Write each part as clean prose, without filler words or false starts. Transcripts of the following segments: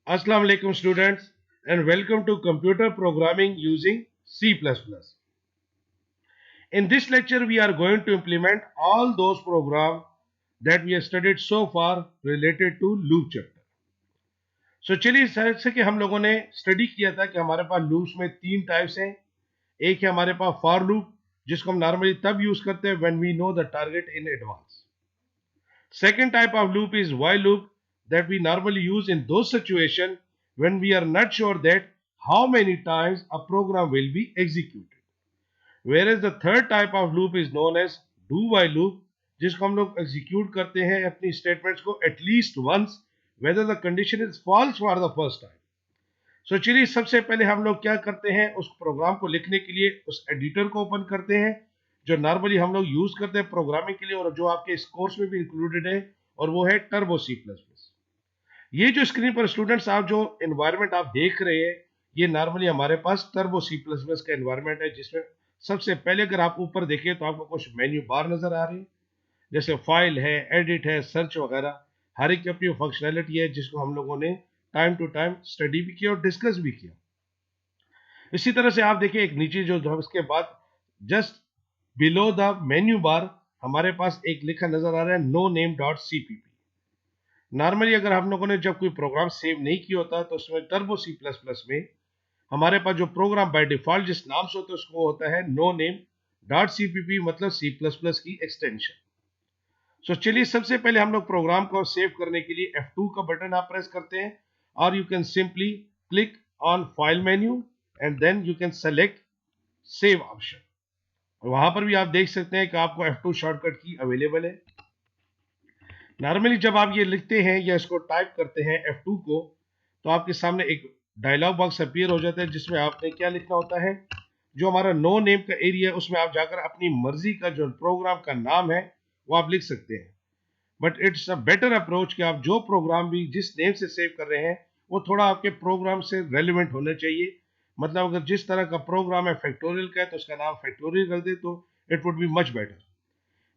Assalamu alaikum students and welcome to computer programming using C++. In this lecture we are going to implement all those programs that we have studied so far related to loop chapter. So चलिए जैसे कि हम लोगों ने study किया था कि हमारे पास लूप्स में तीन टाइप्स हैं. एक है हमारे पास फॉर लूप जिसको हम नॉर्मली तब यूज करते हैं when we know the target in advance. Second type of loop is while loop that we normally use in those situations when we are not sure that how many times a program will be executed. Whereas the third type of loop is known as do while loop जिसको हम लोग execute करते हैं अपनी statements को at least once whether the condition is false for the first time. So चलिए सबसे पहले हम लोग क्या करते हैं, उस प्रोग्राम को लिखने के लिए उस एडिटर को ओपन करते हैं जो नॉर्मली हम लोग यूज करते हैं प्रोग्रामिंग के लिए और जो आपके इस कोर्स में भी इंक्लूडेड है, और वो है टर्बो सी प्लस प्लस. ये जो स्क्रीन पर स्टूडेंट्स आप जो एनवायरनमेंट आप देख रहे हैं ये नॉर्मली हमारे पास टर्बो सी प्लस प्लस का एनवायरनमेंट है, जिसमें सबसे पहले अगर आप ऊपर देखें तो आपको कुछ मेन्यू बार नजर आ रही है, जैसे फाइल है, एडिट है, सर्च वगैरह. हर एक की अपनी फंक्शनैलिटी है जिसको हम लोगों ने टाइम टू टाइम स्टडी भी किया और डिस्कस भी किया. इसी तरह से आप देखिए एक नीचे जो इसके बाद just below the menu bar हमारे पास एक लिखा नजर आ रहा है no name dot CPP. Normally अगर हम लोगों ने जब कोई प्रोग्राम सेव नहीं किया होता तो उसमें टर्बो सी प्लस प्लस में हमारे पास जो प्रोग्राम बाय डिफॉल्ट जिस नाम से होता है उसको होता है नो नेम डॉट सीपीपी, मतलब सी प्लस प्लस की एक्सटेंशन. सो चलिए सबसे पहले हम लोग प्रोग्राम को सेव करने के लिए F2 का बटन आप प्रेस करते हैं और you can simply click on file menu and then you can select save option. वहां पर भी आप देख सकते हैं कि आपको F2 शॉर्टकट की अवेलेबल है. नॉर्मली जब आप ये लिखते हैं या इसको टाइप करते हैं F2 को तो आपके सामने एक डायलॉग बॉक्स अपीयर हो जाता है जिसमें आपने क्या लिखना होता है, जो हमारा नो नेम का एरिया है उसमें आप जाकर अपनी मर्जी का जो प्रोग्राम का नाम है वो आप लिख सकते हैं. But it's a better approach कि आप जो प्रोग्राम भी जिस नेम से सेव कर रहे हैं वो थोड़ा आपके प्रोग्राम से रेलिवेंट होना चाहिए. मतलब अगर जिस तरह का प्रोग्राम है फैक्टोरियल का है तो उसका नाम फैक्टोरियल कर दे तो it would be much better.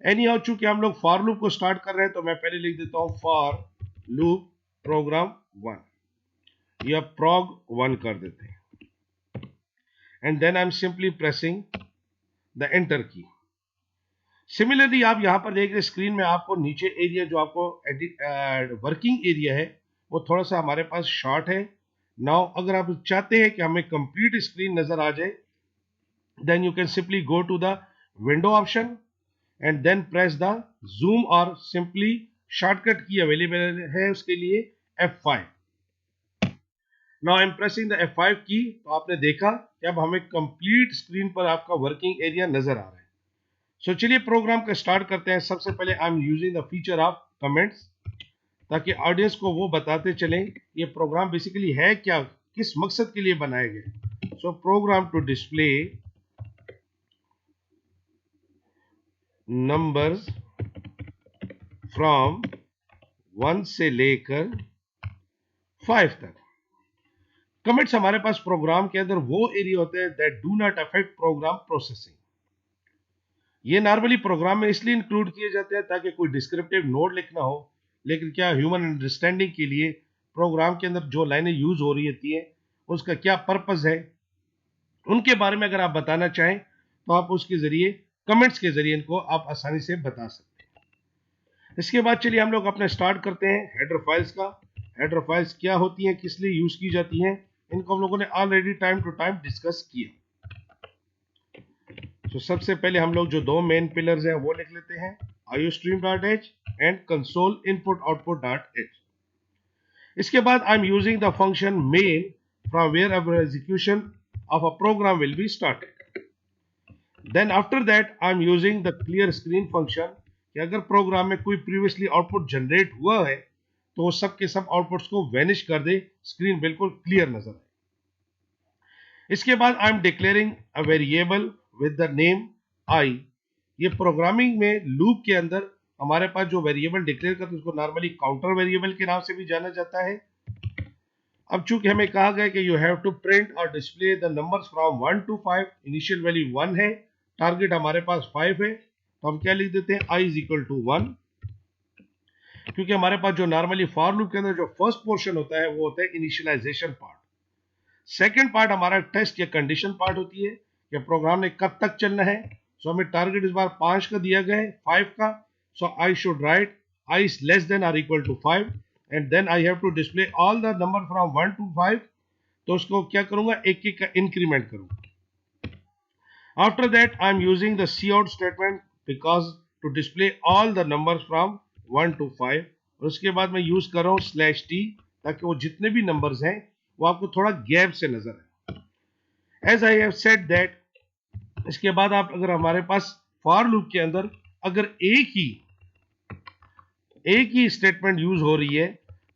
Any how चूंकि हम लोग फॉर लूप को स्टार्ट कर रहे हैं तो मैं पहले लिख देता हूं फॉर लूप प्रोग्राम 1 या prog 1 कर देते हैं and then I am simply pressing the enter key. Similarly आप यहां पर देख रहे स्क्रीन में आपको नीचे एरिया जो आपको वर्किंग एरिया है वो थोड़ा सा हमारे पास शॉर्ट है. नाउ अगर आप चाहते हैं कि हमें कंप्लीट स्क्रीन नजर आ जाए then you can simply go to the window option and then press the zoom और सिंपली शॉर्टकट की अवेलेबल है उसके लिए F5. Now I am pressing the F5 key तो आपने देखा कि अब हमें कंप्लीट स्क्रीन पर आपका वर्किंग एरिया नजर आ रहा है. सो चलिए प्रोग्राम का स्टार्ट करते हैं. सबसे पहले आई am using the feature of comments ताकि ऑडियंस को वो बताते चलें ये प्रोग्राम बेसिकली है क्या, किस मकसद के लिए बनाए गए. So program to display numbers from 1 से लेकर 5 तक. कमेंट्स हमारे पास प्रोग्राम के अंदर वो एरिया होते हैं that do not affect program processing. ये नॉर्मली प्रोग्राम में इसलिए इंक्लूड किए जाते हैं ताकि कोई डिस्क्रिप्टिव नोड लिखना हो, लेकिन क्या ह्यूमन अंडरस्टैंडिंग के लिए प्रोग्राम के अंदर जो लाइनें यूज हो रही होती हैं उसका क्या पर्पस है उनके बारे में अगर आप बताना चाहें तो आप उसके जरिए कमेंट्स के जरिए इनको आप आसानी से बता सकते हैं. इसके बाद चलिए हम लोग अपने स्टार्ट करते हैं हेडर फाइल्स का. हेडर फाइल्स क्या होती हैं, किस लिए यूज की जाती हैं, इनको हम लोगों ने already time to time discuss किया. तो सबसे पहले हम लोग जो दो मेन पिलर्स हैं वो लिख लेते हैं iostream.h and console input output.h. इसके बाद आई am using the function main from wherever execution of a program will be started. Then after that I am using the clear screen function कि अगर programme में कोई प्रीवियसली आउटपुट जनरेट हुआ है तो वो सब के सब आउटपुट्स को वैनिश कर दे, स्क्रीन बिल्कुल क्लियर नजर आए. इसके बाद I am declaring a variable with the name I. ये प्रोग्रामिंग में लूप के अंदर हमारे पास जो वेरिएबल डिक्लेयर करते हैं उसको नॉर्मली काउंटर वेरिएबल के नाम से भी जाना जाता है. अब चूंकि हमें कहा गया कि यू हैव टू प्रिंट और display the numbers from 1 to 5, initial value 1 है, टारगेट हमारे पास 5 है, तो हम क्या लिख देते हैं i is equal to 1. क्योंकि हमारे पास जो नॉर्मली फॉर लूप के अंदर जो फर्स्ट पोर्शन होता है वो होता है इनिशियलाइजेशन पार्ट, सेकंड पार्ट हमारा टेस्ट या कंडीशन पार्ट होती है कि प्रोग्राम ने कब तक चलना है। सो हमें टारगेट इस बार 5 का दिया गया है, 5 का। So I should write I is less than or equal to 5 and then I have to display all the number from 1 to 5। तो उसको क्या करूंगा, एक एक का इंक्रीमेंट करूंगा। After that, I am using the cout statement because to display all the numbers from 1 to 5। और उसके बाद मैं यूज कर रहा हूँ /t ताकि वो जितने भी नंबर्स हैं वो आपको थोड़ा गैप से नजर आए। As I have said that, इसके बाद आप अगर हमारे पास फॉर लूप के अंदर अगर एक ही स्टेटमेंट यूज हो रही है,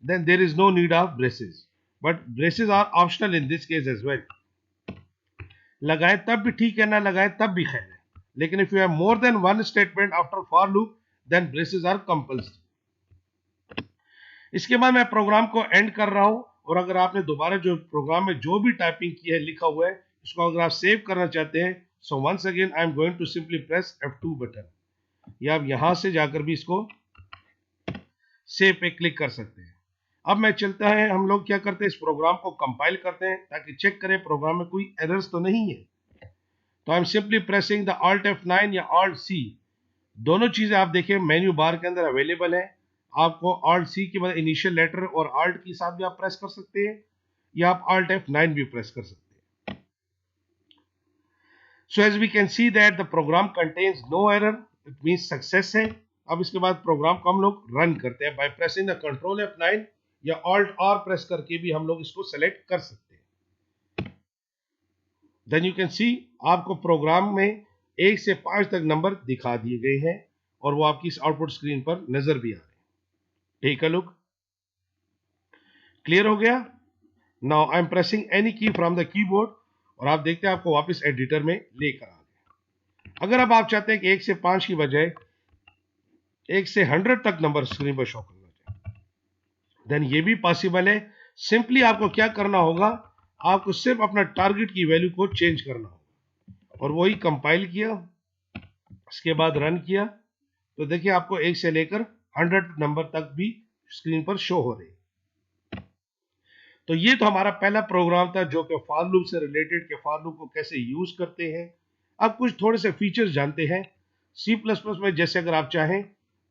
then there is no need of braces, but braces are optional in this case as well। लगाए तब भी ठीक है, ना लगाए तब भी खैर है, लेकिन if you have more than one statement after for loop then braces are compulsory. इसके बाद मैं प्रोग्राम को एंड कर रहा हूं, और अगर आपने दोबारा जो प्रोग्राम में जो भी टाइपिंग की है लिखा हुआ है इसको अगर आप सेव करना चाहते हैं, so once again I am going to simply press F2 button, या आप यहां से जाकर भी इसको सेव पे क्लिक कर सकते हैं। अब मैं चलता है, हम लोग क्या करते हैं, इस प्रोग्राम को कंपाइल करते हैं ताकि चेक करें प्रोग्राम में कोई एरर्स तो नहीं है। तो आई am simply pressing the Alt F9 या Alt C, दोनों चीजें आप देखिए मेन्यू बार के अंदर अवेलेबल है। आपको Alt C के बाद इनिशियल लेटर और Alt के साथ भी आप प्रेस कर सकते हैं, या आप Alt F9 भी प्रेस कर सकते हैं। So as we can see that the program contains no error, it means success है। अब इसके बाद प्रोग्राम को हम लोग रन करते हैं by pressing the Ctrl F9 या Alt R प्रेस करके भी हम लोग इसको सेलेक्ट कर सकते हैं। देन यू कैन सी आपको प्रोग्राम में 1 से 5 तक नंबर दिखा दिए गए हैं और वो आपकी इस आउटपुट स्क्रीन पर नजर भी आ रहे हैं। टेक अ लुक, क्लियर हो गया। Now I am pressing any key from the keyboard और आप देखते हैं आपको वापस एडिटर में लेकर आ गया। अगर अब आप चाहते हैं कि 1 से 5 की बजाय 1 से 100 तक नंबर स्क्रीन पर शो करना चाहिए, देन ये भी पॉसिबल है। सिंपली आपको क्या करना होगा, आपको सिर्फ अपना टारगेट की वैल्यू को चेंज करना होगा, और वही कंपाइल किया, इसके बाद रन किया, तो देखिए आपको 1 से लेकर 100 नंबर तक भी स्क्रीन पर शो हो रहे हैं। तो ये तो हमारा पहला प्रोग्राम था जो कि फॉर लूप से रिलेटेड, के फॉर लूप को कैसे यूज करते हैं। अब कुछ थोड़े से फीचर्स जानते हैं। C++ में जैसे अगर आप चाहें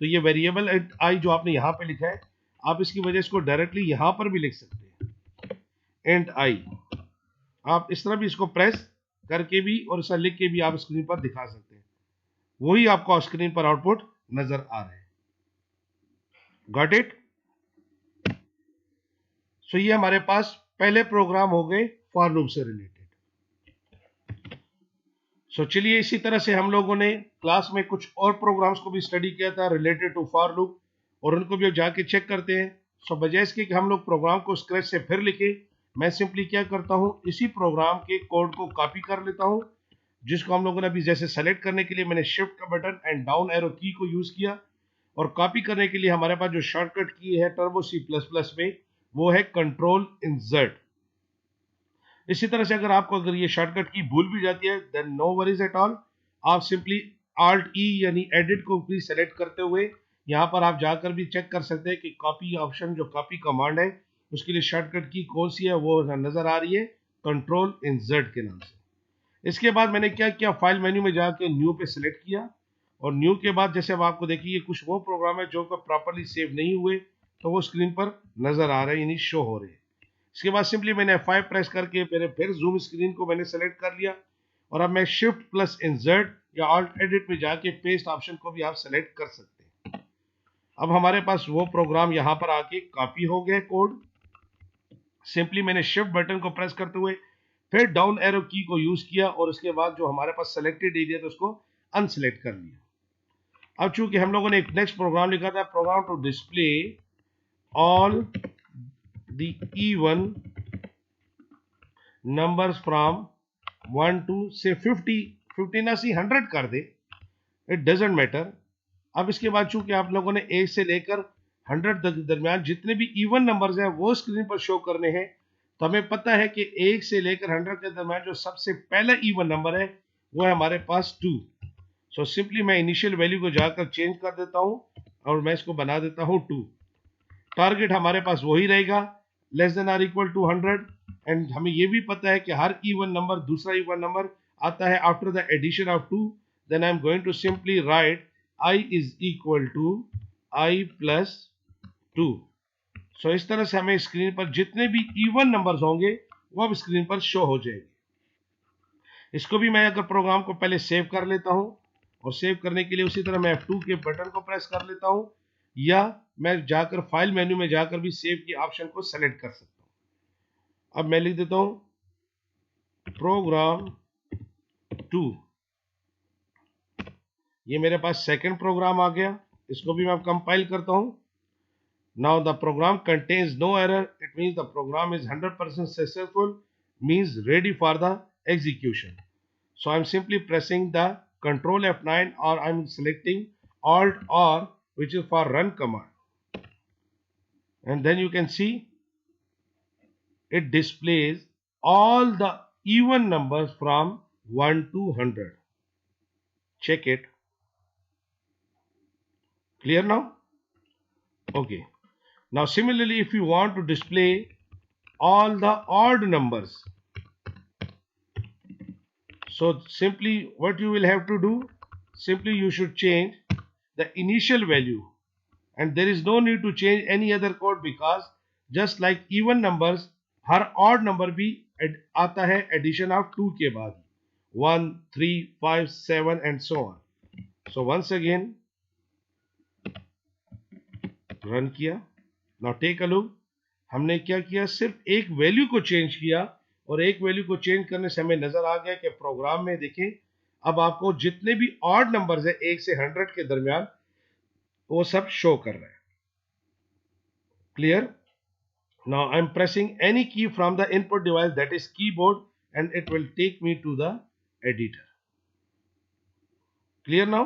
तो ये वेरिएबल आई जो आपने यहां पे लिखा है, आप इसकी वजह इसको डायरेक्टली यहां पर भी लिख सकते हैं, एंड आई। आप इस तरह भी इसको प्रेस करके भी और ऐसा लिख के भी आप स्क्रीन पर दिखा सकते हैं, वही आपको स्क्रीन पर आउटपुट नजर आ रहा है। Got it. सो ये हमारे पास पहले प्रोग्राम हो गए फॉर लूप से रिलेटेड। सो चलिए इसी तरह से हम लोगों ने क्लास में कुछ और प्रोग्राम्स को भी स्टडी किया था रिलेटेड टू फॉर लूप, और उनको भी अब जाके चेक करते हैं। सो बजाय इसके कि हम लोग प्रोग्राम को स्क्रैच से फिर लिखे, मैं सिंपली क्या करता हूं, इसी प्रोग्राम के कोड को कॉपी कर लेता हूं, जिसको हम लोगों ने अभी जैसे सेलेक्ट करने के लिए मैंने शिफ्ट का बटन एंड डाउन एरो की को यूज किया, और कॉपी करने के लिए हमारे पास जो शॉर्टकट की है टर्बो C++ में वो है Ctrl Insert। इसी तरह से अगर ये शॉर्टकट की भूल भी जाती है then no worries at all, आप सिंपली Alt E यानी एडिट को भी सेलेक्ट करते हुए यहाँ पर आप जाकर भी चेक कर सकते हैं कि कॉपी ऑप्शन जो कॉपी कमांड है उसके लिए शॉर्टकट की कौन सी है, वो नजर आ रही है Ctrl Insert के नाम से। इसके बाद मैंने क्या किया, फाइल मेन्यू में जाके न्यू पे सिलेक्ट किया, और न्यू के बाद जैसे अब आपको देखिए कुछ वो प्रोग्राम है जो प्रॉपरली सेव नहीं हुए तो वो स्क्रीन पर नजर आ रहे हैं, यानी शो हो रहे हैं। इसके बाद सिंपली मैंने F5 प्रेस करके मेरे फिर जूम स्क्रीन को मैंने सेलेक्ट कर लिया, और अब मैं शिफ्ट प्लस इंसर्ट या ऑल्ट एडिट में जाके पेस्ट ऑप्शन को भी आप सेलेक्ट कर सकते हैं। अब हमारे पास वो प्रोग्राम यहां पर आके कॉपी हो गया कोड। सिंपली मैंने शिफ्ट बटन को प्रेस करते हुए फिर डाउन एरो की को यूज किया, और उसके बाद जो हमारे पास सेलेक्टेड एरिया था उसको अनसेलेक्ट कर लिया। अब चूंकि हम लोगों ने एक नेक्स्ट प्रोग्राम लिखा था, program to display all the even numbers from 1 to say 50 ना सी 100 कर दे, इट डजेंट मैटर। अब इसके बाद चूंकि आप लोगों ने 1 से लेकर 100 तक दरमियान जितने भी इवन नंबर्स हैं वो स्क्रीन पर शो करने हैं, तो हमें पता है कि 1 से लेकर 100 के दरमियान जो सबसे पहला इवन नंबर है वो है हमारे पास 2। सो सिंपली मैं इनिशियल वैल्यू को जाकर चेंज कर देता हूं और मैं इसको बना देता हूं 2। टारगेट हमारे पास वही रहेगा, less than or equal to 100। And हमें ये भी पता है कि हर इवन नंबर दूसरा इवन नंबर आता है after the addition of 2। Then I am going to simply write i is equal to i plus 2। So इस तरह से हमें स्क्रीन पर जितने भी इवन नंबर्स होंगे वो अब स्क्रीन पर शो हो जाएंगे। इसको भी मैं अगर प्रोग्राम को पहले सेव कर लेता हूं, और सेव करने के लिए उसी तरह मैं F2 के बटन को प्रेस कर लेता हूं, या मैं जाकर फाइल मेन्यू में जाकर भी सेव की ऑप्शन को सेलेक्ट कर सकता हूं। अब मैं लिख देता हूं प्रोग्राम 2। ये मेरे पास सेकंड प्रोग्राम आ गया, इसको भी मैं कंपाइल करता हूं। Now the program contains no error, it means the program is 100% successful, means ready for the execution. So I'm simply pressing the Control F9, or I'm selecting Alt R, which is for run command. And then you can see it displays all the even numbers from 1 to 100. Check it. Clear now? Okay. Now similarly, if you want to display all the odd numbers, so simply what you will have to do, simply you should change the initial value, and there is no need to change any other code, because just like even numbers, her odd number भी आता है addition of 2 के बाद, 1, 3, 5, 7 and so on. So once again run किया। Now take a look, हमने क्या किया, सिर्फ एक वैल्यू को चेंज किया, और एक वैल्यू को चेंज करने से हमें नजर आ गया कि प्रोग्राम में देखें अब आपको जितने भी ऑड नंबर्स है 1 से 100 के दरमियान वो सब शो कर रहा है। Clear? Now I am pressing any key from the input device, that is keyboard, and it will take me to the editor. Clear now?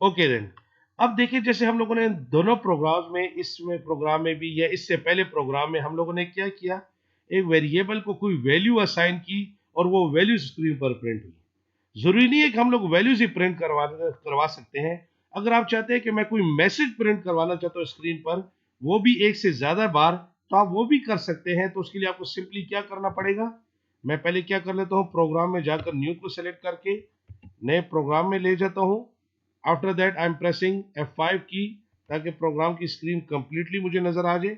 Okay then, अब देखिए जैसे हम लोगों ने दोनों प्रोग्राम में, इसमें प्रोग्राम में भी या इससे पहले प्रोग्राम में हम लोगों ने क्या किया, एक वेरिएबल को कोई वैल्यू असाइन की और वो वैल्यू स्क्रीन पर प्रिंट हुई। जरूरी नहीं है कि हम लोग वैल्यूज ही प्रिंट करवा सकते हैं। अगर आप चाहते हैं कि मैं कोई मैसेज प्रिंट करवाना चाहता हूं स्क्रीन पर, वो भी एक से ज्यादा बार, तो आप वो भी कर सकते हैं। तो उसके लिए आपको सिंपली क्या करना पड़ेगा, मैं पहले क्या कर लेता हूं, प्रोग्राम में जाकर न्यू को सिलेक्ट करके नए प्रोग्राम में ले जाता हूं। After that I am pressing F5 की, ताकि प्रोग्राम की स्क्रीन कंप्लीटली मुझे नजर आ जाए।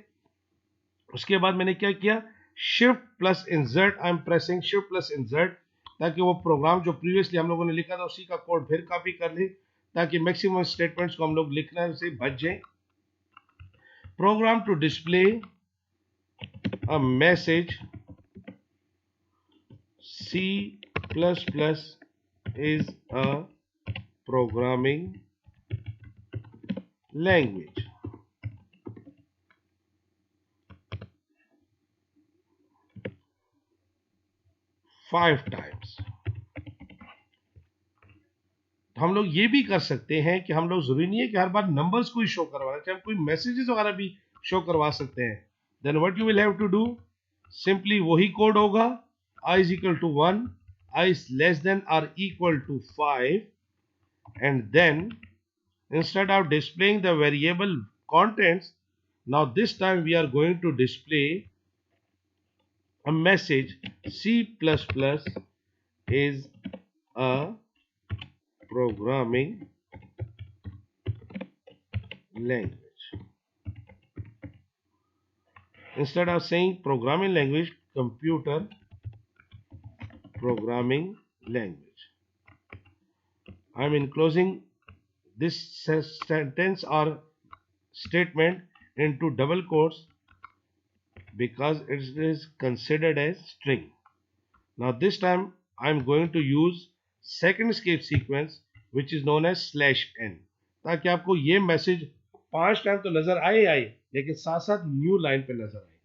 उसके बाद मैंने क्या किया, shift plus insert, I am pressing shift plus insert, ताकि वो प्रोग्राम जो प्रीवियसली हम लोगों ने लिखा था उसी का कोड फिर कॉपी कर ले, ताकि मैक्सिमम स्टेटमेंट्स को हम लोग लिखने से बच जाए। Program to display a message C++ is a programming language. Five times. तो हम लोग ये भी कर सकते हैं कि हम लोग जरूरी नहीं है कि हर बार नंबर्स को ही शो करवाना चाहिए, हम कोई मैसेजेस वगैरह भी शो करवा सकते हैं। Then what you will have to do, simply वही कोड होगा, i is equal to 1, i is less than or equal to 5, and then instead of displaying the variable contents, now this time we are going to display a message C++ is a programming language. Instead of saying programming language, computer programming language, I am enclosing this sentence or statement into double quotes because it is considered as string. Now this time I am going to use second escape sequence which is known as /n, ताकि आपको ये message 5 time तो नजर आए लेकिन साथ साथ new line पे नजर आए।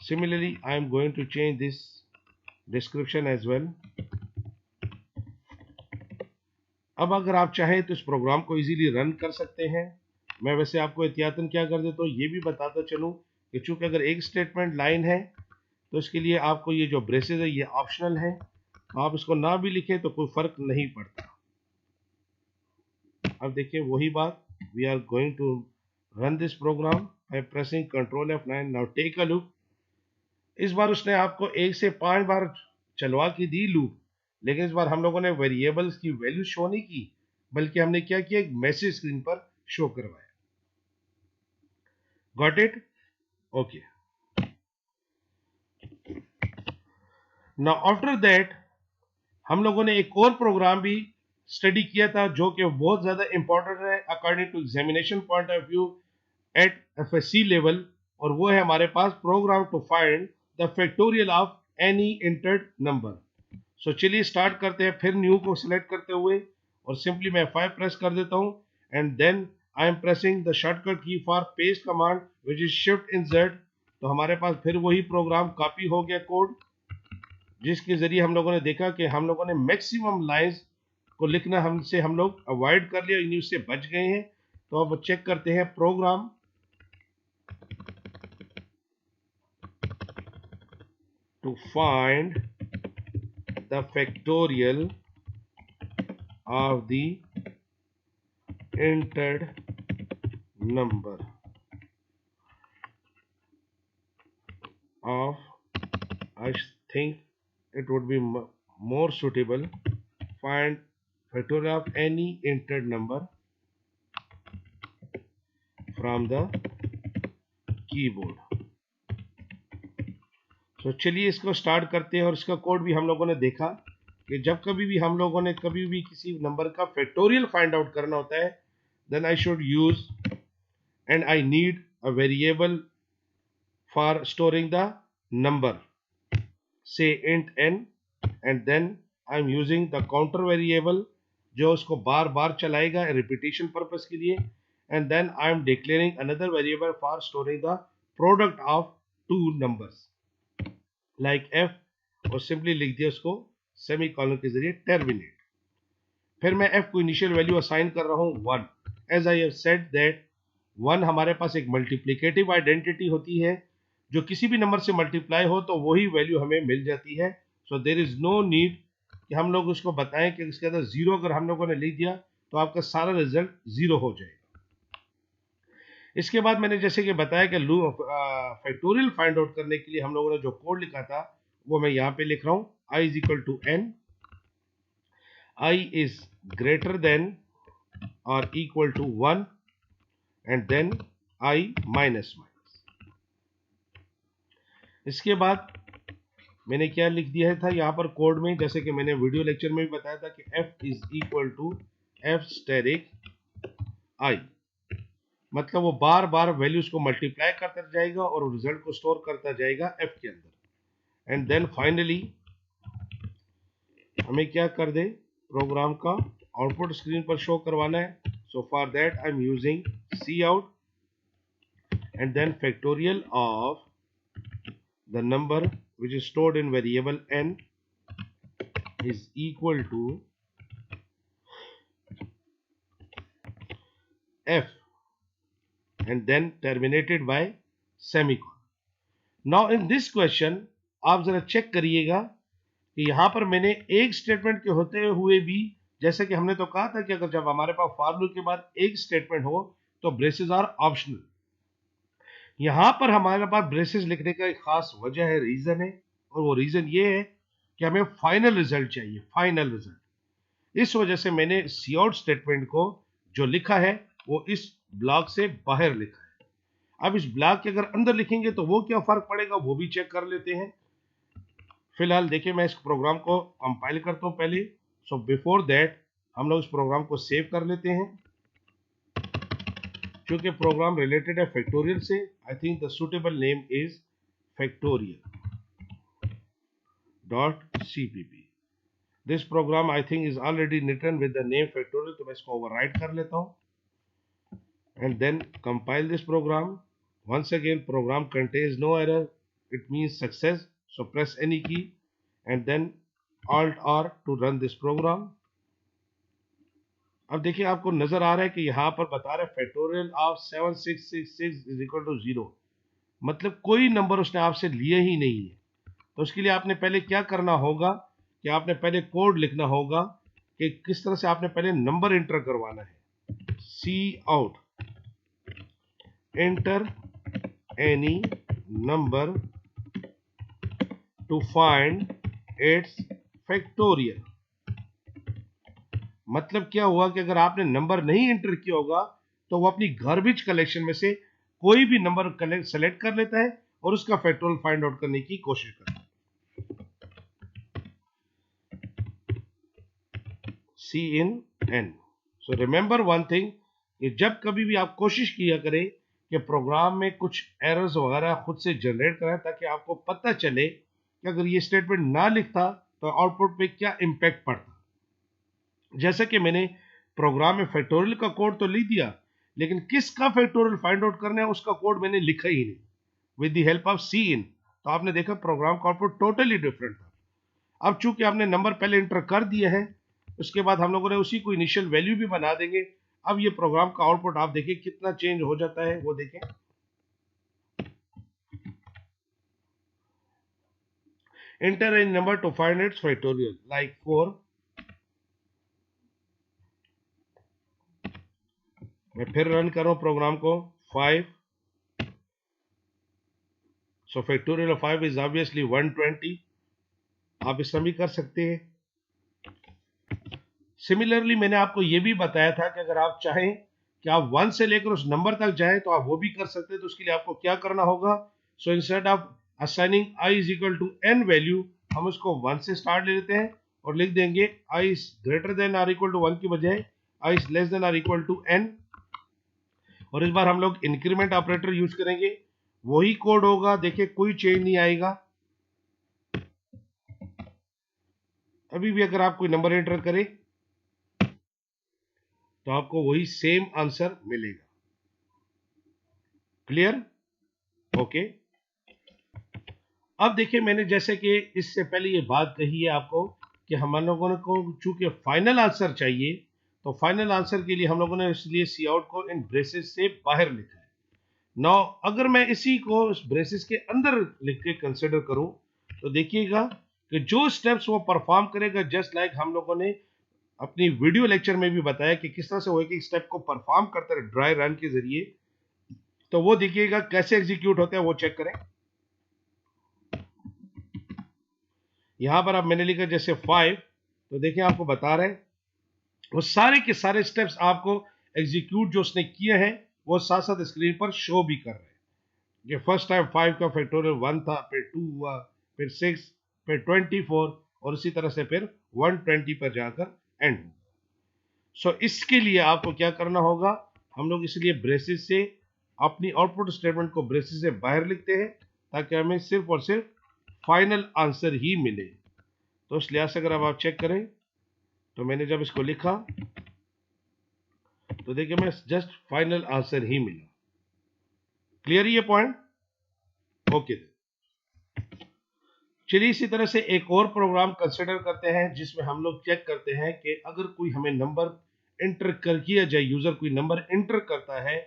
Similarly I am going to change this description as well. अब अगर आप चाहें तो इस प्रोग्राम को इजीली रन कर सकते हैं। मैं वैसे आपको एहतियातन क्या कर देता हूँ, ये भी बताता चलूँ कि चूंकि अगर एक स्टेटमेंट लाइन है तो इसके लिए आपको ये जो ब्रेसेस है ये ऑप्शनल है, आप इसको ना भी लिखें तो कोई फर्क नहीं पड़ता। अब देखिए वही बात, we are going to run this program by pressing control F9। Now take a look. इस बार उसने आपको 1 से 5 बार चलवा के दी लूप, लेकिन इस बार हम लोगों ने वेरिएबल्स की वैल्यू शो नहीं की, बल्कि हमने क्या किया, एक मैसेज स्क्रीन पर शो करवाया। Got it? Okay. Now after that हम लोगों ने एक और प्रोग्राम भी स्टडी किया था जो कि बहुत ज्यादा इंपॉर्टेंट है according to examination point of view at FSC level, और वो है हमारे पास program to find the factorial of any entered number. So चलिए स्टार्ट करते हैं। फिर न्यू को सिलेक्ट करते हुए और सिंपली मैं 5 प्रेस कर देता हूं and then I am pressing the shortcut key for paste command which is shift insert. तो हमारे पास फिर वही प्रोग्राम कॉपी हो गया कोड, जिसके जरिए हम लोगों ने देखा कि हम लोगों ने मैक्सिमम लाइंस को लिखना हमसे हम लोग अवॉइड कर लिया, न्यूज से बच गए हैं। तो अब चेक करते हैं program to find the factorial of the entered number of, I think it would be more suitable, find factorial of any entered number from the keyboard। तो चलिए इसको स्टार्ट करते हैं। और इसका कोड भी हम लोगों ने देखा कि जब कभी भी हम लोगों ने कभी भी किसी नंबर का फैक्टोरियल फाइंड आउट करना होता है, then I should use and I need a variable for storing the number, say int n, and then I'm using the counter variable जो उसको बार बार चलाएगा रिपीटेशन पर्पस के लिए, and then I'm declaring another variable for storing the product of two numbers like f, और simply लिख दिया उसको semi colon के जरिए टर्मिनेट। फिर मैं f को इनिशियल वैल्यू असाइन कर रहा हूं 1। As I have said that 1 हमारे पास एक मल्टीप्लिकेटिव आइडेंटिटी होती है, जो किसी भी नंबर से मल्टीप्लाई हो तो वही वैल्यू हमें मिल जाती है। So there is no need कि हम लोग उसको बताएं कि इसके अंदर 0 अगर हम लोगों ने लिख दिया तो आपका सारा रिजल्ट 0 हो जाएगा। इसके बाद मैंने जैसे कि बताया कि फैक्टोरियल फाइंड आउट करने के लिए हम लोगों ने जो कोड लिखा था वो मैं यहाँ पे लिख रहा हूँ, i is equal to n, i is greater than और equal to 1 and then i minus minus. इसके बाद मैंने क्या लिख दिया था यहाँ पर कोड में, जैसे कि मैंने वीडियो लेक्चर में भी बताया था कि f is equal to f asterisk i, मतलब वो बार बार वैल्यूज को मल्टीप्लाई करता जाएगा और रिजल्ट को स्टोर करता जाएगा f के अंदर। एंड देन फाइनली हमें क्या कर दे, प्रोग्राम का आउटपुट स्क्रीन पर शो करवाना है। So for that I am using C out and then factorial of the number which is stored in variable n is equal to f and then terminated by semicolon। now in this question आप जरा check करिएगा कि यहां पर मैंने एक statement के होते हुए भी, जैसे कि हमने तो कहा था कि अगर जब हमारे पास फॉर लूप के बाद एक स्टेटमेंट हो तो ब्रेसेस आर ऑप्शनल। यहां पर हमारे पास ब्रेसेस लिखने का एक खास वजह है, रीजन है, और वो रीजन ये है कि हमें फाइनल रिजल्ट चाहिए, फाइनल रिजल्ट। इस वजह से मैंने सी आउट स्टेटमेंट को जो लिखा है वो इस ब्लॉक से बाहर लिखा है। अब इस ब्लॉक के अगर अंदर लिखेंगे तो वो क्या फर्क पड़ेगा वो भी चेक कर लेते हैं। फिलहाल देखिए मैं इस प्रोग्राम को कंपाइल करता हूं पहले। सो बिफोर दैट हम लोग इस प्रोग्राम को सेव कर लेते हैं। क्योंकि प्रोग्राम रिलेटेड है फैक्टोरियल से, I think the suitable name is factorial.cpp। This program I think is already written with the name factorial, तो मैं इसको ओवरराइट कर लेता हूं and then compile this program. Once again program contains no error, it means success. So press any key and then Alt R to run this program. अब देखिए आपको नजर आ रहा है कि यहां पर बता रहा है factorial of 7666 is equal to 0, मतलब कोई नंबर उसने आपसे लिए ही नहीं है। तो उसके लिए आपने पहले क्या करना होगा कि आपने पहले कोड लिखना होगा कि किस तरह से आपने पहले नंबर एंटर करवाना है। Cout enter any number to find its factorial. मतलब क्या हुआ कि अगर आपने नंबर नहीं एंटर किया होगा तो वो अपनी गार्बेज कलेक्शन में से कोई भी नंबर सेलेक्ट कर लेता है और उसका फैक्टोरियल फाइंड आउट करने की कोशिश करता है। Cin n. So remember one thing कि जब कभी भी आप कोशिश किया करें कि प्रोग्राम में कुछ एरर्स वगैरह खुद से जनरेट कराएं ताकि आपको पता चले कि अगर ये स्टेटमेंट ना लिखता तो आउटपुट पे क्या इंपैक्ट पड़ता। जैसे कि मैंने प्रोग्राम में फैक्टोरियल का कोड तो लिख दिया, लेकिन किसका फैक्टोरियल फाइंड आउट करना है उसका कोड मैंने लिखा ही नहीं विद द हेल्प ऑफ सी इन। तो आपने देखा प्रोग्राम का आउटपुट टोटली डिफरेंट था। अब चूंकि आपने नंबर पहले एंटर कर दिया है, उसके बाद हम लोगों ने उसी को इनिशियल वैल्यू भी बना देंगे। अब ये प्रोग्राम का आउटपुट आप देखिए कितना चेंज हो जाता है, वो देखें। Enter any number to find its factorial like 4। मैं फिर रन करूं प्रोग्राम को 5। सो फैक्टोरियल ऑफ 5 इज ऑब्वियसली 120। आप इसमें भी कर सकते हैं। सिमिलरली मैंने आपको यह भी बताया था कि अगर आप चाहें कि आप 1 से लेकर उस नंबर तक जाएं तो आप वो भी कर सकते हैं। तो उसके लिए आपको क्या करना होगा? So instead of assigning i is equal to n value, हम उसको 1 से स्टार्ट ले लेते हैं और लिख देंगे i is greater than or equal to 1 की बजाय i is less than or equal to n। और इस बार हम लोग इंक्रीमेंट ऑपरेटर यूज करेंगे। वही कोड होगा, देखिए कोई चेंज नहीं आएगा। अभी भी अगर आप कोई नंबर एंटर करें तो आपको वही सेम आंसर मिलेगा। क्लियर? ओके। अब देखिए मैंने जैसे कि इससे पहले ये बात कही है आपको कि हम लोगों को चूंकि फाइनल आंसर चाहिए, तो फाइनल आंसर के लिए हम लोगों ने इसलिए सी आउट को इन ब्रेसेस से बाहर लिखा है। नाउ अगर मैं इसी को इस ब्रेसेस के अंदर लिख के कंसिडर करूं तो देखिएगा कि जो स्टेप्स वो परफॉर्म करेगा, जस्ट लाइक हम लोगों ने अपनी वीडियो लेक्चर में भी बताया कि किस तरह से वो एक एक स्टेप को परफॉर्म करते रहे ड्राई रन के जरिए, तो वो देखिएगा कैसे एग्जीक्यूट होता है, वो चेक करें। यहां पर अब मैंने लिखा जैसे 5, तो देखिए आपको बता रहे हैं वो सारे के सारे स्टेप्स आपको एग्जीक्यूट जो उसने किए हैं वो साथ साथ स्क्रीन पर शो भी कर रहे हैं। ये फर्स्ट टाइम 5 का फैक्टोरियल 1 था, फिर 2 हुआ, फिर 6, फिर 24 और इसी तरह से फिर 120 पर जाकर एंड हुआ। सो इसके लिए आपको क्या करना होगा? हम लोग इसलिए ब्रेसेस से अपनी आउटपुट स्टेटमेंट को ब्रेसेस से बाहर लिखते हैं ताकि हमें सिर्फ और सिर्फ फाइनल आंसर ही मिले। तो इस लिहाज से अगर अब आप चेक करें तो मैंने जब इसको लिखा तो देखिए मैं जस्ट फाइनल आंसर ही मिला। क्लियर ये पॉइंट? ओके। चलिए इसी तरह से एक और प्रोग्राम कंसिडर करते हैं जिसमें हम लोग चेक करते हैं कि अगर कोई हमें नंबर एंटर कर किया जाए, यूजर कोई नंबर एंटर करता है,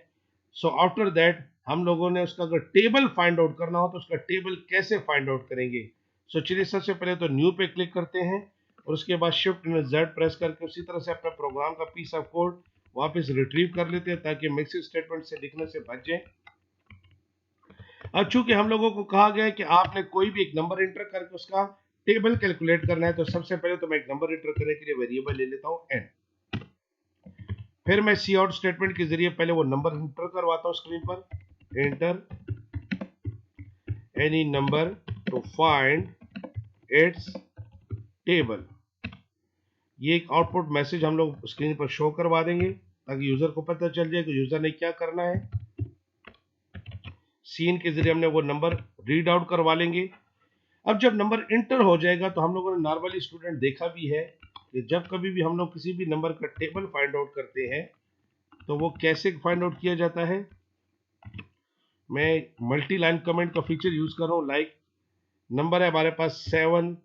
सो आफ्टर दैट हम लोगों ने उसका अगर टेबल फाइंड आउट करना हो तो उसका टेबल कैसे फाइंड आउट करेंगे। सो चलिए सबसे पहले तो न्यू पे क्लिक करते हैं और उसके बाद शिफ्ट में Z प्रेस करके उसी तरह से अपने प्रोग्राम का पीस ऑफ कोड वापस रिट्रीव कर लेते हैं ताकि मिक्सिंग स्टेटमेंट से लिखने से बच जाए। अब चूंकि हम लोगों को कहा गया है कि आपने कोई भी एक नंबर एंटर करके उसका टेबल कैलकुलेट करना है, तो सबसे पहले तो मैं एक नंबर एंटर करने के लिए वेरिएबल ले लेता हूं n। फिर मैं सी आउट स्टेटमेंट के जरिए पहले वो नंबर एंटर करवाता हूं स्क्रीन पर, enter any number to find it's table. ये एक आउटपुट मैसेज हम लोग स्क्रीन पर शो करवा देंगे ताकि यूजर को पता चल जाए कि यूजर ने क्या करना है। सीन के जरिए हमने वो नंबर रीड आउट करवा लेंगे। अब जब नंबर इंटर हो जाएगा तो हम लोगों ने नॉर्मली स्टूडेंट देखा भी है कि जब कभी भी हम लोग किसी भी नंबर का टेबल फाइंड आउट करते हैं तो वो कैसे फाइंड आउट किया जाता है। मैं मल्टी लाइन कमेंट का फीचर यूज कर रहा हूं। लाइक नंबर है हमारे पास 7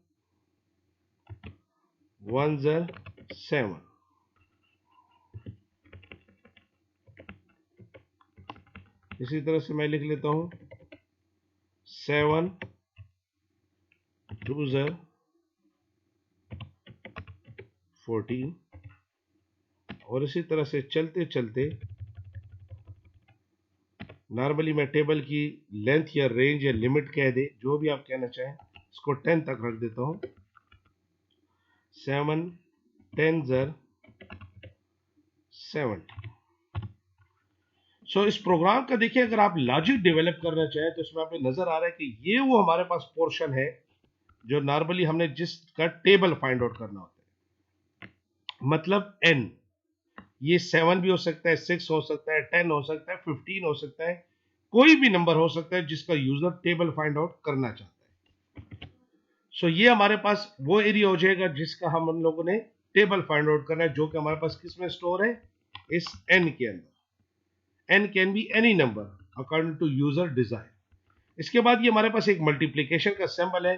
इसी तरह से मैं लिख लेता हूं 7 14 और इसी तरह से चलते चलते नॉर्मली मैं टेबल की लेंथ या रेंज या लिमिट कह दे, जो भी आप कहना चाहें, इसको 10 तक रख देता हूं। 7 10 ज़र 70। सो इस प्रोग्राम का देखिए, अगर आप लॉजिक डेवलप करना चाहें तो इसमें आपको नजर आ रहा है कि ये वो हमारे पास पोर्शन है जो नॉर्मली हमने जिसका टेबल फाइंड आउट करना होता है। मतलब n, ये 7 भी हो सकता है, 6 हो सकता है, 10 हो सकता है, 15 हो सकता है, कोई भी नंबर हो सकता है जिसका यूजर टेबल फाइंड आउट करना चाहता है। सो ये हमारे पास वो एरिया हो जाएगा जिसका हम लोगों ने टेबल फाइंड आउट करना है, जो कि हमारे पास किस में स्टोर है, इस n के अंदर। n can be any number according to user desire। इसके बाद ये हमारे पास एक मल्टीप्लिकेशन का सिंबल है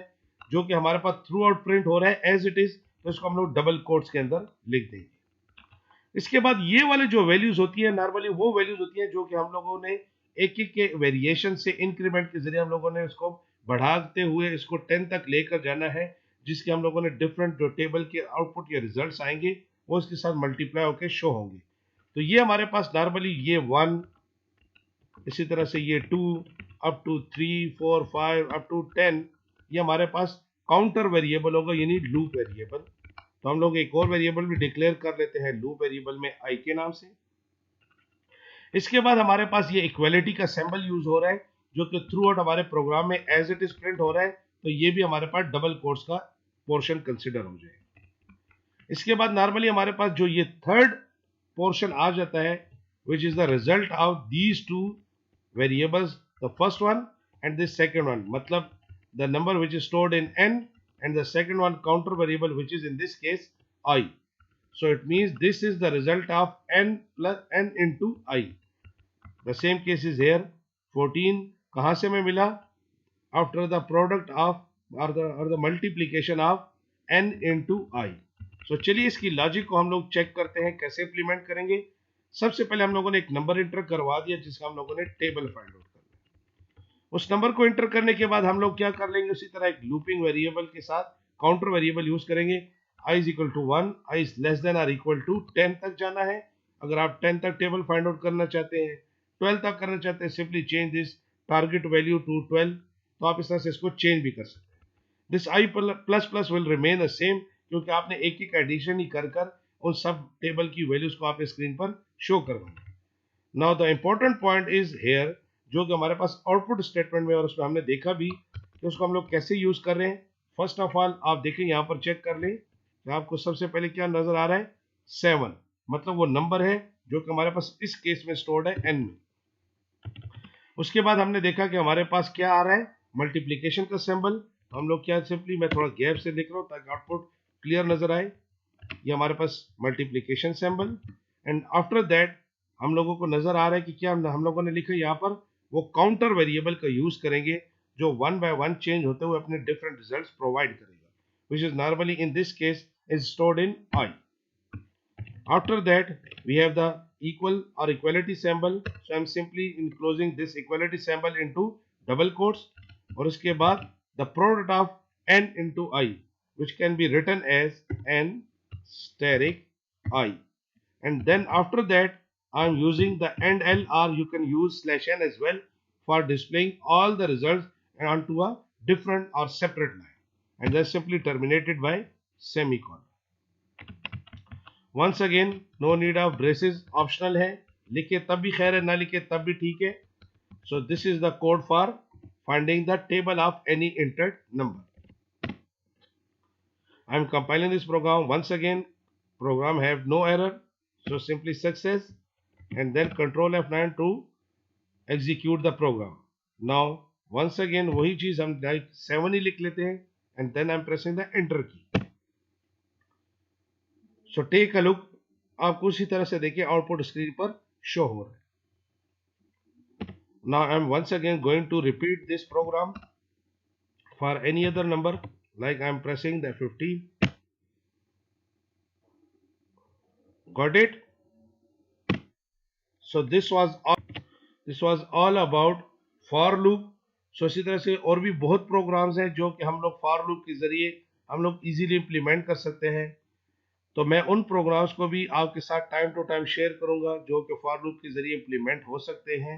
जो कि हमारे पास थ्रू आउट प्रिंट हो रहा है एज इट इज, तो इसको हम लोग डबल कोट्स के अंदर लिख देंगे। इसके बाद ये वाले जो वैल्यूज होती है नॉर्मली वो वैल्यूज होती है जो कि हम लोगों ने एक एक के वेरिएशन से इंक्रीमेंट के जरिए हम लोगों ने इसको बढ़ाते हुए इसको 10 तक लेकर जाना है, जिसके हम लोगों ने डिफरेंट जो टेबल के आउटपुट या रिजल्ट्स आएंगे वो इसके साथ मल्टीप्लाई होकर शो होंगे। तो ये हमारे पास नॉर्मली ये 1, इसी तरह से ये 2 अप टू 3 4 5 अप टू 10, ये हमारे पास काउंटर वेरिएबल होगा, यानी लूप वेरिएबल। तो हम लोग एक और वेरिएबल भी डिक्लेयर कर लेते हैं लूप वेरिएबल में आई के नाम से। इसके बाद हमारे पास ये इक्वालिटी का सिंबल यूज हो रहा है जो कि थ्रू आउट हमारे प्रोग्राम में एज इट इज प्रिंट हो रहा है, तो ये भी हमारे पास डबल कोट्स का पोर्शन कंसिडर हो जाएगा। इसके बाद नॉर्मली हमारे पास जो ये थर्ड पोर्शन आ जाता है which is the result of these two variables, the first one and the second one, मतलब the number which is stored in n and the second one counter variable which is in this case I. So it means this is the result of n plus n into I. The same case is here 14 कहां से मैं मिला, after the product of or the multiplication of n into I. So चलिए इसकी logic को हम लोग check करते हैं कैसे इंप्लीमेंट करेंगे। सबसे पहले हम लोगों ने एक नंबर इंटर करवा दिया जिसका हम लोगों ने टेबल फाइंड आउट करना। उस नंबर को इंटर करने के बाद हम लोग क्या कर लेंगे, उसी तरह एक लूपिंग वेरिएबल के साथ काउंटर वेरिएबल यूज करेंगे। i is equal to 1, i is less than और इक्वल टू 10 तक जाना है। अगर आप 10 तक टेबल फाइंड आउट करना चाहते हैं, 12 तक करना चाहते हैं, simply change this target value to 12, तो आप इस तरह से इसको चेंज भी कर सकते हैं। This i plus plus will remain the same, क्योंकि आपने एक एक एडिशन ही कर कर उन सब टेबल की वैल्यूज को आपने स्क्रीन पर शो करवाना। Now the important point is here, जो कि हमारे पास आउटपुट स्टेटमेंट में और उसमें हमने देखा भी कि उसको हम लोग कैसे यूज कर रहे हैं। फर्स्ट ऑफ ऑल आप देखें यहाँ पर चेक कर लें कि आपको सबसे पहले क्या नजर आ रहा है, 7, मतलब वो नंबर है जो कि हमारे पास इस केस में स्टोर्ड है n में। उसके बाद हमने देखा कि हमारे पास क्या आ रहा है, मल्टीप्लीकेशन का सिंबल। हम लोग क्या, सिंपली मैं थोड़ा गैप से लिख रहा हूँ ताकि आउटपुट क्लियर नजर आए। ये हमारे पास multiplication symbol, and after that हम लोगों को नजर आ रहा है कि क्या हम लोगों ने लिखा यहाँ पर वो काउंटर वेरिएबल का यूज करेंगे जो 1 बाय 1 चेंज होते हुए अपने डिफरेंट रिजल्ट्स प्रोवाइड करेगा, which is normally in this case is stored in I. After that we have the equal or equality symbol, so I am simply enclosing this equality symbol into double quotes, और उसके बाद the product of n into I, which can be written as n steric I, and then after that I am using the and l, or you can use slash n as well for displaying all the results onto a different or separate line, and that's simply terminated by semicolon. Once again no need of braces, optional है, लिखे तब भी खैर है, ना लिखे तब भी ठीक है। So this is the code for finding the table of any entered number. I am compiling this program once again. Program have no error, so simply success, and then Control F9 to execute the program. Now once again वही चीज हम 7 ही लिख लेते हैं, and then I am pressing the enter key. So take a look, आपको उसी तरह से देखिए आउटपुट स्क्रीन पर शो हो रहा है। Now I am once again going to repeat this program for any other number, like I am pressing the 50. Got it? So this was all about for loop. So इसी तरह से और भी बहुत प्रोग्राम्स हैं जो कि हम लोग for loop के जरिए हम लोग इजीली इंप्लीमेंट कर सकते हैं। तो मैं उन प्रोग्राम्स को भी आपके साथ टाइम टू टाइम शेयर करूंगा जो कि फॉर लूप के जरिए इम्प्लीमेंट हो सकते हैं।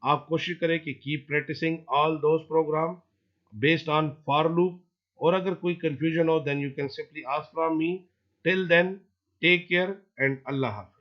आप कोशिश करें कि keep practicing all those program based on for loop, और अगर कोई कंफ्यूजन हो then you can simply ask from me. Till then, take care and अल्लाह हाफिज।